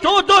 2-2,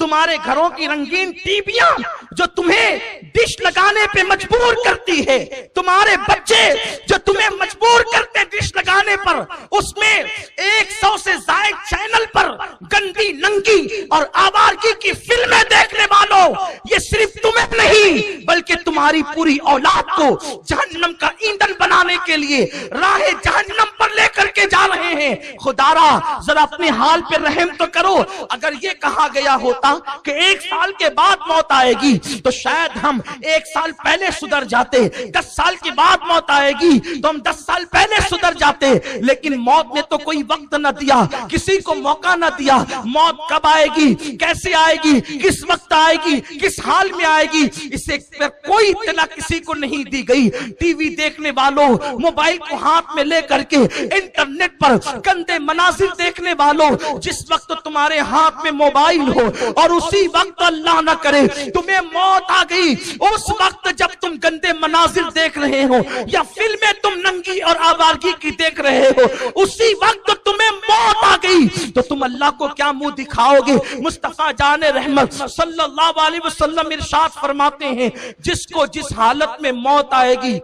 تمہارے گھروں کی رنگین ٹیویاں جو تمہیں ڈش لگانے پہ مجبور کرتی ہے، تمہارے بچے جو تمہیں مجبور کرتے ڈش لگانے پر، اس میں 100 سے زائد چینل پر گندی ننگی اور آوارگی کی فلمیں دیکھنے والوں، یہ صرف تمہیں نہیں بلکہ تمہاری پوری اولاد کو جہنم کا ایندھن بنانے کے لیے راہ جہنم پر لے کر کے جا رہے ہیں۔ خدارا ذرا اپنے حال پہ رحم تو کرو۔ اگر یہ کہا گیا ہوتا کہ 1 سال کے بعد موت آئے گی تو شاید ہم 1 سال پہلے سدھر جاتے، 10 سال کے بعد موت آئے گی تو ہم 10 سال پہلے سدھر جاتے، لیکن موت نے تو کوئی وقت نہ دیا، کسی کو موقع نہ دیا۔ موت کب آئے گی، کیسے آئے گی، کس وقت آئے گی، کس حال میں آئے گی، اسے پر کوئی اطلاع کسی کو نہیں دی گئی۔ ٹی وی دیکھنے والوں، موبائل کو ہاتھ میں لے کر کے انٹرنیٹ پر گندے مناظر دیکھنے والوں، جس وقت تمہارے ہاتھ میں موبائل ہو اور اسی وقت اللہ نہ کرے تمہیں موت آ گئی، اس وقت جب تم گندے مناظر دیکھ رہے ہو یا فلمیں تم ننگی اور آوارگی کی دیکھ رہے ہو، اسی وقت تمہیں موت آ گئی تو تم اللہ کو کیا منہ دکھاؤ گے؟ مصطفیٰ جان رحمت صلی اللہ علیہ وسلم ارشاد فرماتے ہیں، جس کو جس حالت میں موت آئے گی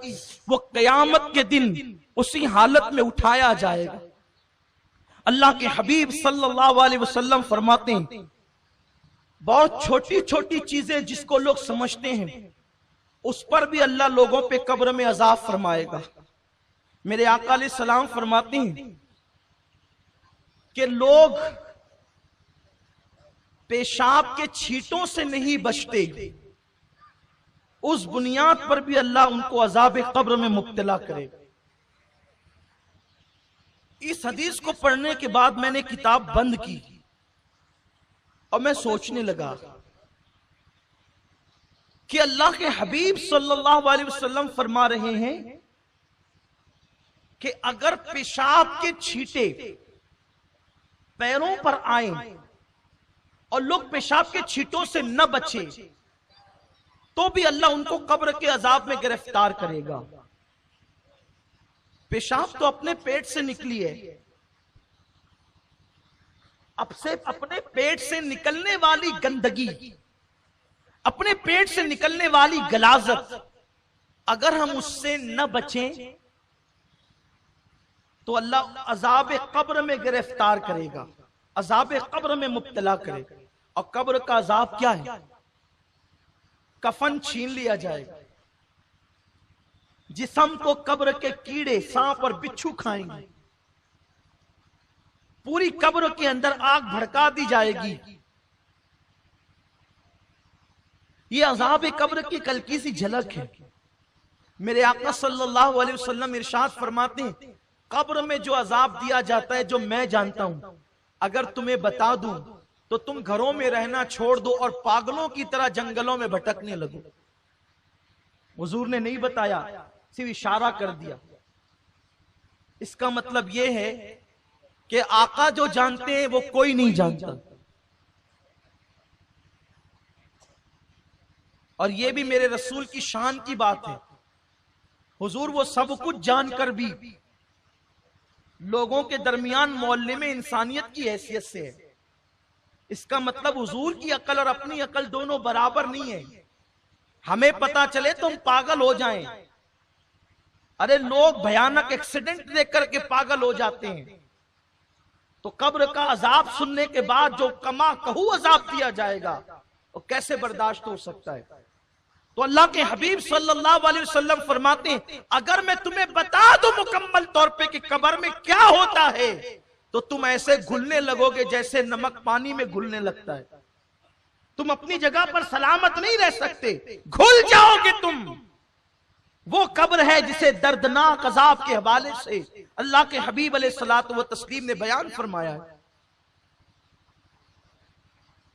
وہ قیامت کے دن اسی حالت میں اٹھایا جائے گا۔ اللہ کے حبیب صلی اللہ علیہ وسلم فرماتے ہیں، بہت چھوٹی چھوٹی چیزیں جس کو لوگ سمجھتے ہیں اس پر بھی اللہ لوگوں پہ قبر میں عذاب فرمائے گا۔ میرے آقا علیہ السلام فرماتے ہیں کہ لوگ پیشاب کے چھینٹوں سے نہیں بچتے، اس بنیاد پر بھی اللہ ان کو عذاب قبر میں مبتلا کرے گا۔ اس حدیث کو پڑھنے کے بعد میں نے کتاب بند کی اور میں سوچنے لگا کہ اللہ کے حبیب صلی اللہ علیہ وسلم فرما رہے ہیں کہ اگر پیشاب کے چھینٹے پیروں پر آئیں اور لوگ پیشاب کے چھینٹوں سے نہ بچے تو بھی اللہ ان کو قبر کے عذاب میں گرفتار کرے گا۔ پیشاب تو اپنے پیٹ سے نکلی ہے، اب سے اپنے پیٹ سے نکلنے والی گندگی، اپنے پیٹ سے نکلنے والی غلاظت، اگر ہم اس سے نہ بچیں تو اللہ عذاب قبر میں گرفتار کرے گا، عذاب قبر میں مبتلا کرے گا۔ اور قبر کا عذاب کیا ہے؟ کفن چھین لیا جائے گا، جسم کو قبر کے کیڑے، سانپ اور بچھو کھائیں گے، پوری قبر کے اندر آگ بھڑکا دی جائے گی۔ یہ عذاب قبر کی ہلکی سی جھلک ہے۔ میرے آقا صلی اللہ علیہ وسلم ارشاد فرماتے ہیں، قبر میں جو عذاب دیا جاتا ہے جو میں جانتا ہوں، اگر تمہیں بتا دوں تو تم گھروں میں رہنا چھوڑ دو اور پاگلوں کی طرح جنگلوں میں بھٹکنے لگو۔ حضور نے نہیں بتایا، صرف اشارہ کر دیا۔ اس کا مطلب یہ ہے کہ آقا جو جانتے ہیں وہ کوئی نہیں جانتا، اور یہ بھی میرے رسول کی شان کی بات ہے۔ حضور وہ سب کچھ جان کر بھی لوگوں کے درمیان محلے میں انسانیت کی حیثیت سے ہے۔ اس کا مطلب حضور کی عقل اور اپنی عقل دونوں برابر نہیں ہے۔ ہمیں پتا چلے تو ہم پاگل ہو جائیں، ارے لوگ بھیانک ایکسیڈنٹ دیکھ کر کے پاگل ہو جاتے ہیں، تو قبر کا عذاب سننے کے بعد جو کما کہو عذاب دیا جائے گا وہ کیسے برداشت ہو سکتا ہے؟ تو اللہ کے حبیب صلی اللہ علیہ وسلم فرماتے ہیں، اگر میں تمہیں بتا دوں مکمل طور پہ کہ قبر میں کیا ہوتا ہے تو تم ایسے گھلنے لگو گے جیسے نمک پانی میں گھلنے لگتا ہے۔ تم اپنی جگہ پر سلامت نہیں رہ سکتے، گھل جاؤ گے تم۔ وہ قبر ہے جسے دردناک عذاب کے حوالے سے اللہ کے حبیب علیہ الصلوۃ والتسلیم نے بیان فرمایا ہے۔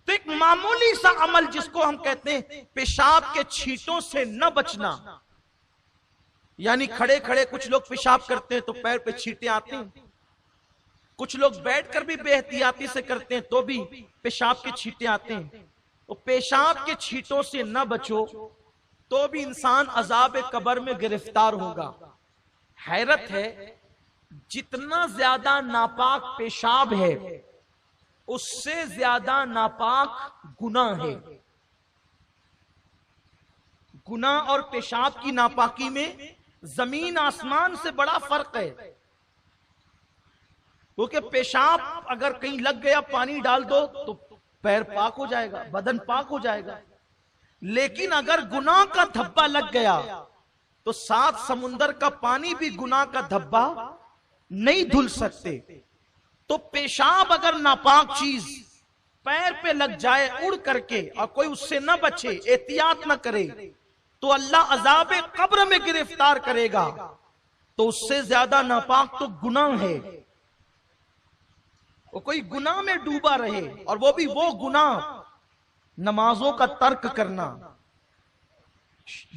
تو ایک معمولی سا عمل جس کو ہم کہتے ہیں پیشاب کے چھینٹوں سے نہ بچنا، یعنی کھڑے کھڑے کچھ لوگ پیشاب کرتے ہیں تو پیر پہ چھینٹے آتے ہیں، کچھ لوگ بیٹھ کر بھی بے احتیاطی سے کرتے ہیں تو بھی پیشاب کے چھینٹے آتے ہیں۔ تو پیشاب کے چھینٹوں سے نہ بچو تو بھی انسان عذاب قبر میں گرفتار ہوگا۔ حیرت ہے، جتنا زیادہ ناپاک پیشاب ہے اس سے زیادہ ناپاک گناہ ہے. گناہ اور پیشاب کی ناپاکی میں زمین آسمان سے بڑا فرق ہے. کیونکہ پیشاب اگر کہیں لگ گیا پانی ڈال دو تو پیر پاک ہو جائے گا، بدن پاک ہو جائے گا. لیکن اگر گناہ کا دھبا لگ گیا تو 7 سمندر کا پانی بھی گناہ کا دھبا نہیں دھل سکتے. تو پیشاب اگر ناپاک چیز پیر پہ لگ جائے اڑ کر کے اور کوئی اس سے نہ بچے، احتیاط نہ کرے، تو اللہ عذاب قبر میں گرفتار کرے گا. تو اس سے زیادہ ناپاک تو گناہ ہے. وہ کوئی گناہ میں ڈوبا رہے، اور وہ بھی وہ گناہ نمازوں کا ترک کرنا،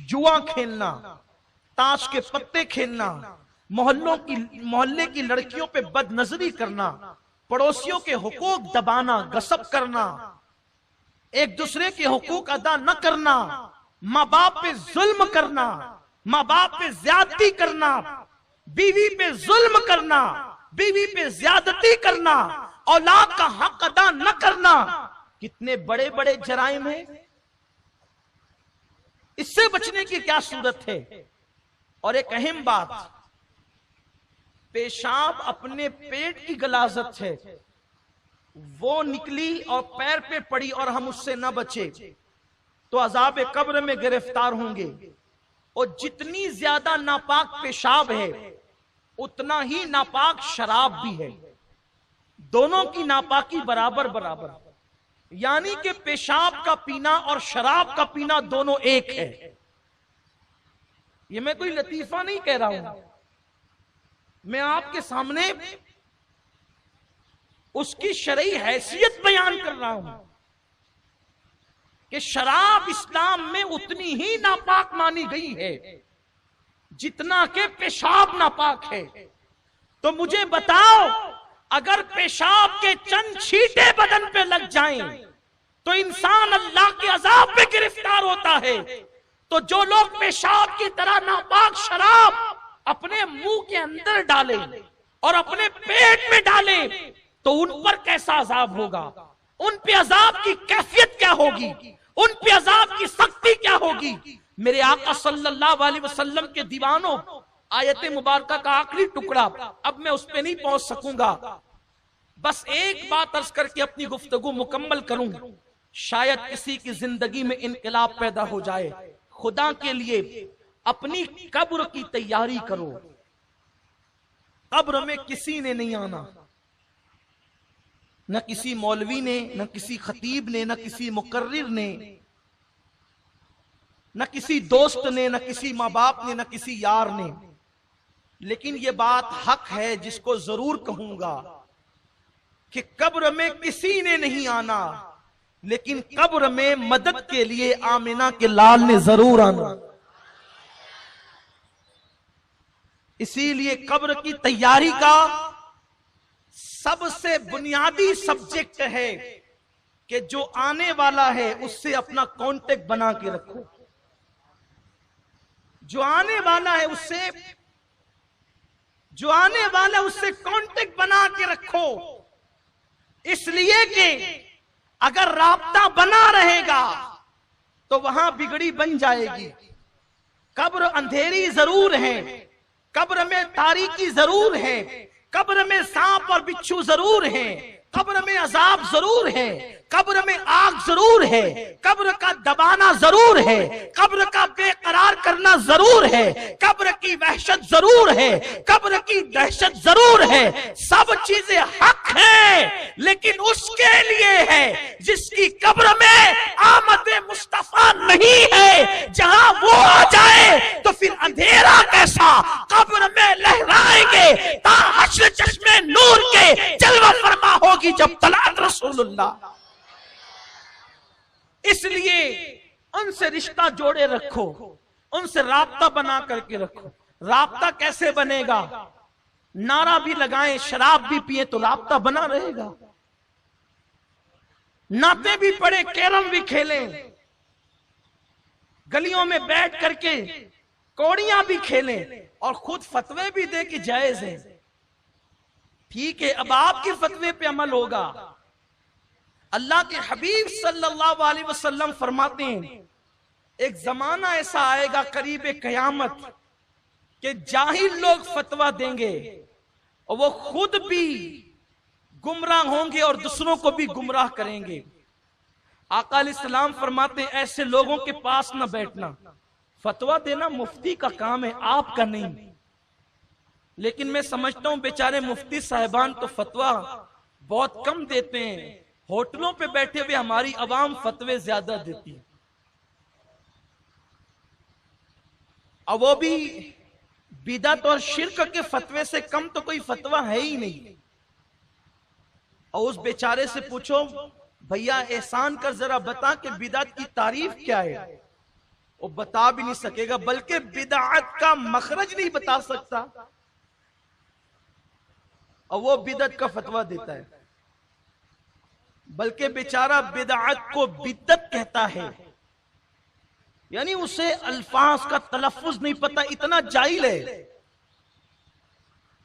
جوا کھیلنا، تاش کے پتے کھیلنا، محلے کی لڑکیوں پہ بد نظری کرنا، پڑوسیوں کے حقوق دبانا، غصب کرنا، ایک دوسرے کے حقوق ادا نہ کرنا، ماں باپ پہ ظلم کرنا، ماں باپ پہ زیادتی کرنا، بیوی پہ ظلم کرنا، بیوی پہ زیادتی کرنا، اولاد کا حق ادا نہ کرنا، کتنے بڑے بڑے جرائم ہیں. اس سے بچنے کی کیا صورت ہے؟ اور ایک اہم بات، پیشاب اپنے پیٹ کی غلاظت ہے، وہ نکلی اور پیر پہ پڑی اور ہم اس سے نہ بچے تو عذاب قبر میں گرفتار ہوں گے. اور جتنی زیادہ ناپاک پیشاب ہے اتنا ہی ناپاک شراب بھی ہے. دونوں کی ناپاکی برابر برابر، یعنی کہ پیشاب کا پینا اور شراب کا پینا دونوں ایک ہے. یہ میں کوئی لطیفہ نہیں کہہ رہا ہوں، میں آپ کے سامنے اس کی شرعی حیثیت بیان کر رہا ہوں کہ شراب اسلام میں اتنی ہی ناپاک مانی گئی ہے جتنا کہ پیشاب ناپاک ہے. تو مجھے بتاؤ، اگر پیشاب کے چند چھینٹے بدن پہ لگ جائیں تو انسان اللہ کے عذاب پہ گرفتار ہوتا ہے. تو جو لوگ پیشاب کی طرح ناپاک شراب اپنے منہ کے اندر ڈالیں اور اپنے پیٹ میں ڈالیں تو ان پر کیسا عذاب ہوگا، ان پہ عذاب کی کیفیت کیا ہوگی، ان پہ عذاب کی سختی کیا ہوگی. میرے آقا صلی اللہ علیہ وسلم کے دیوانوں، آیت مبارکہ کا آخری ٹکڑا، اب میں اس پہ نہیں پہنچ سکوں گا، بس ایک بات عرض کر کے اپنی گفتگو مکمل کروں. شاید کسی کی زندگی میں انقلاب پیدا ہو جائے. خدا کے لیے اپنی قبر کی تیاری کرو. قبر میں کسی نے نہیں آنا، نہ کسی مولوی نے، نہ کسی خطیب نے، نہ کسی مقرر نے، نہ کسی دوست نے، نہ کسی ماں باپ نے، نہ کسی یار نے. لیکن یہ بات حق ہے جس کو ضرور کہوں گا کہ قبر میں کسی نے نہیں آنا، لیکن قبر میں مدد کے لیے آمنہ کے لال نے ضرور آنا. اسی لیے قبر کی تیاری کا سب سے بنیادی سبجیکٹ ہے کہ جو آنے والا ہے اس سے اپنا کانٹیکٹ بنا کے رکھو. جو آنے والا ہے اس سے کانٹیکٹ بنا کے رکھو. اس لیے کہ اگر رابطہ بنا رہے گا تو وہاں بگڑی بن جائے گی. قبر اندھیری ضرور ہے، قبر میں تاریکی ضرور ہے، قبر میں سانپ اور بچھو ضرور ہیں، قبر میں عذاب ضرور ہے، قبر میں آگ ضرور ہے، قبر کا دبانا ضرور ہے، قبر کا بے قرار کرنا ضرور ہے، قبر کی وحشت ضرور ہے، قبر کی دہشت ضرور ہے. سب چیزیں حق ہیں، لیکن اس کے لیے ہے جس کی قبر میں آمد مصطفیٰ نہیں ہے. جہاں وہ آ جائے تو پھر اندھیرا کیسا قبر میں لہرائیں گے تا حشر چشمے نور کے جلوہ فرما ہوگی جب طلعت رسول اللہ. اس لیے ان سے رشتہ جوڑے رکھو، ان سے رابطہ بنا کر کے رکھو. رابطہ کیسے بنے گا؟ نعرہ بھی لگائیں، شراب بھی پیئیں تو رابطہ بنا رہے گا. نعتیں بھی پڑھیں، کیرم بھی کھیلیں، گلیوں میں بیٹھ کر کے کوڑیاں بھی کھیلیں اور خود فتوے بھی دے کہ جائز ہیں. ٹھیک ہے، اب آپ کے فتوے پہ عمل ہوگا، اللہ کے حبیب صلی اللہ علیہ وسلم فرماتے ہیں ایک زمانہ ایسا آئے گا قریب قیامت کہ جاہل لوگ فتویٰ دیں گے اور وہ خود بھی گمراہ ہوں گے اور دوسروں کو بھی گمراہ کریں گے. آقا علیہ السلام فرماتے ہیں ایسے لوگوں کے پاس نہ بیٹھنا. فتویٰ دینا مفتی کا کام ہے، آپ کا نہیں. لیکن میں سمجھتا ہوں بیچارے مفتی صاحبان تو فتویٰ بہت کم دیتے ہیں، ہوٹلوں پہ بیٹھے ہوئے ہماری عوام فتوے زیادہ دیتی ہے، اور وہ بھی بدعت اور شرک کے فتوے سے کم تو کوئی فتویٰ ہے ہی نہیں. اور اس بیچارے سے پوچھو بھیا احسان کر ذرا بتا کہ بدعت کی تعریف کیا ہے، وہ بتا بھی نہیں سکے گا، بلکہ بدعت کا مخرج نہیں بتا سکتا، اور وہ بدعت کا فتویٰ دیتا ہے. بلکہ بیچارہ بدعت کو بدعت کہتا ہے، یعنی اسے الفاظ کا تلفظ نہیں پتا، اتنا جاہل ہے.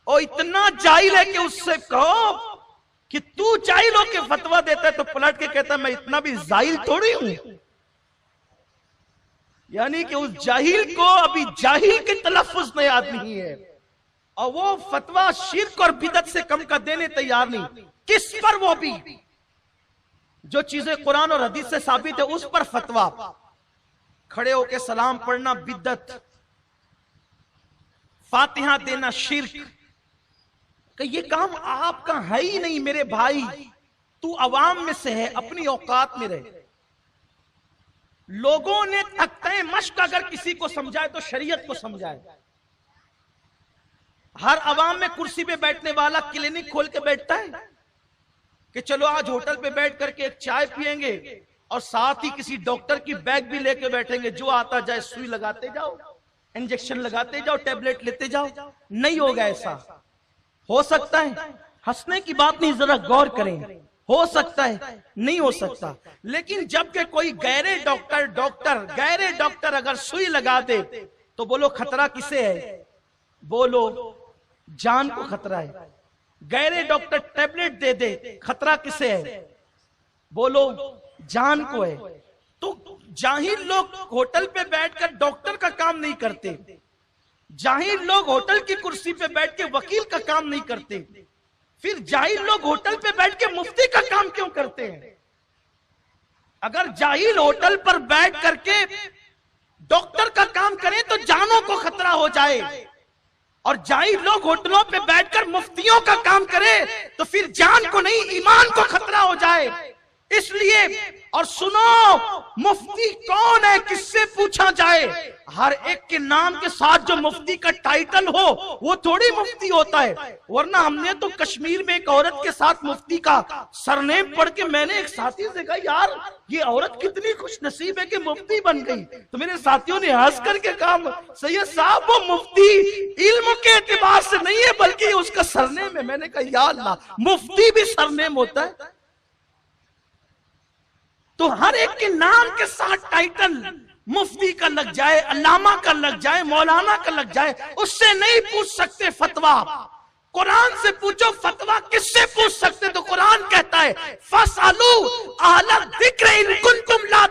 اور اتنا جاہل ہے کہ اس سے کہو کہ تو جاہل ہو کے فتویٰ دیتا ہے تو پلٹ کے کہتا ہے میں اتنا بھی جاہل تھوڑی ہوں. یعنی کہ اس جاہل کو ابھی جاہل کے تلفظ نہیں یاد نہیں ہے، اور وہ فتویٰ شرک اور بدعت سے کم کا دینے تیار نہیں. کس پر؟ وہ بھی جو چیزیں قرآن اور حدیث سے ثابت ہے اس پر فتویٰ. کھڑے ہو کے سلام پڑھنا بدعت، فاتحہ دینا شرک. کہ یہ کام آپ کا ہے ہی نہیں میرے بھائی، تو عوام میں سے ہے، اپنی اوقات میں رہے. لوگوں نے تختہ مشق اگر کسی کو سمجھائے تو شریعت کو سمجھائے. ہر عوام میں کرسی پہ بیٹھنے والا کلینک کھول کے بیٹھتا ہے کہ چلو آج ہوٹل پہ بیٹھ کر کے ایک چائے پیئیں گے اور ساتھ ہی کسی ڈاکٹر کی بیگ بھی لے کے بیٹھیں گے، جو آتا جائے سوئی لگاتے جاؤ، انجیکشن لگاتے جاؤ، ٹیبلٹ لیتے جاؤ. نہیں ہوگا ایسا. ہو سکتا ہے، ہنسنے کی بات نہیں، ذرا غور کریں، ہو سکتا ہے، نہیں ہو سکتا. لیکن جب کہ کوئی غیر ڈاکٹر اگر سوئی لگا دے تو بولو خطرہ کسے ہے؟ بولو جان کو خطرہ ہے. غیر ڈاکٹر ٹیبلٹ دے دے، خطرہ کسے ہے؟ بولو جان کو ہے. تو جاہل لوگ ہوٹل پہ بیٹھ کر ڈاکٹر کا کام نہیں کرتے، جاہل لوگ ہوٹل کی کرسی پہ بیٹھ کے وکیل کا کام نہیں کرتے، پھر جاہل لوگ ہوٹل پہ بیٹھ کے مفتی کا کام کیوں کرتے ہیں؟ اگر جاہل ہوٹل پر بیٹھ کر کے ڈاکٹر کا کام کریں تو جانوں کو خطرہ ہو جائے، اور جاہل لوگ ہوٹلوں پہ بیٹھ کر مفتیوں کا کام کریں تو پھر جان کو نہیں ایمان کو خطرہ ہو جائے. اس لیے اور سنو، مفتی کون ہے کس سے پوچھا جائے؟ ہر ایک کے نام کے ساتھ جو مفتی کا ٹائٹل ہو وہ تھوڑی مفتی ہوتا ہے. ورنہ ہم نے تو کشمیر میں ایک عورت کے ساتھ مفتی کا سرنیم پڑھ کے میں نے ایک ساتھی سے کہا یار یہ عورت کتنی خوش نصیب ہے کہ مفتی بن گئی. تو میرے ساتھیوں نے ہنس کر کے کہا سید صاحب وہ مفتی علم کے اعتبار سے نہیں ہے بلکہ اس کا سرنیم ہے. میں نے کہا یا اللہ، مفتی بھی سرنیم ہوتا ہے؟ تو ہر ایک کے نام کے ساتھ ٹائٹل مفتی کا لگ جائے، علامہ کا لگ جائے، مولانا کا لگ جائے، اس سے نہیں پوچھ سکتے فتویٰ. قرآن سے پوچھو فتویٰ کس سے پوچھ سکتے؟ تو قرآن کہتا ہے فَاسْأَلُوا أَهْلَ الذِّكْرِ إِن كُنتُمْ لَا